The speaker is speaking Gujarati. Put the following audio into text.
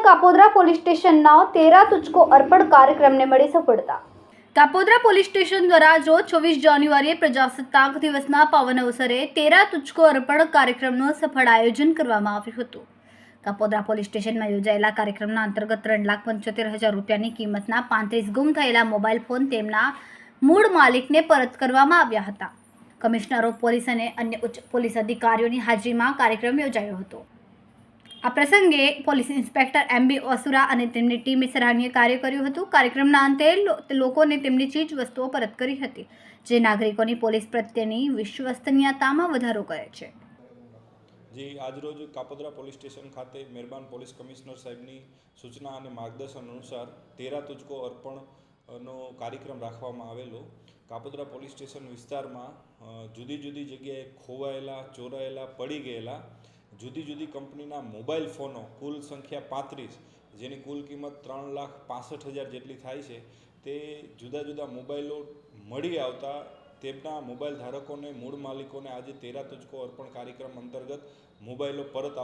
કાપોદ્રા પોલીસ સ્ટેશનના 13 તુચકો અર્પણ કાર્યક્રમને મળી સફળતા। કાપોદ્રા પોલીસ સ્ટેશન દ્વારા જો 24 જાન્યુઆરીએ પ્રજાસત્તાક દિવસના પાવન અવસરે 13 તુચકો અર્પણ કાર્યક્રમનું સફળ આયોજન કરવામાં આવ્યું હતું। કાપોદ્રા પોલીસ સ્ટેશનમાં યોજાયેલા કાર્યક્રમના અંતર્ગત 3,75,000 રૂપિયાની કિંમતના 35 ગુમ થયેલા મોબાઈલ ફોન તેમના મૂળ માલિકને પરત કરવામાં આવ્યા હતા। કમિશનરો, પોલીસ અને અન્ય ઉચ્ચ પોલીસ અધિકારીઓની હાજરીમાં કાર્યક્રમ યોજાયો હતો। આ પ્રસંગે પોલીસ ઇન્સ્પેક્ટર એમ.બી. ઓસુરા અને તેમની ટીમે સરાહનીય કાર્ય કર્યું હતું। કાર્યક્રમના અંતે લોકોને તેમની ચીજ વસ્તુઓ પરત કરી હતી, જે નાગરિકોની પોલીસ પ્રત્યેની વિશ્વસનીયતામાં વધારો કરે છે। જી આજરોજ કાપોદ્રા પોલીસ સ્ટેશન ખાતે મહેરબાન પોલીસ કમિશનર સાહેબની સૂચના અને માર્ગદર્શન અનુસાર 13 તુચકો અર્પણનો કાર્યક્રમ રાખવામાં આવેલો। કાપોદ્રા પોલીસ સ્ટેશન વિસ્તારમાં જુદી જુદી જગ્યાએ ખોવાયેલા, ચોરાયેલા, પડી ગયેલા જુદી જુદી કંપનીના મોબાઈલ ફોનો કુલ સંખ્યા 35, જેની કુલ કિંમત 3,65,000 જેટલી થાય છે, તે જુદા જુદા મોબાઈલો મળી આવતા તેમના મોબાઈલ ધારકોને, મૂળ માલિકોને આજે 13 તુચકો અર્પણ કાર્યક્રમ અંતર્ગત મોબાઈલો પરત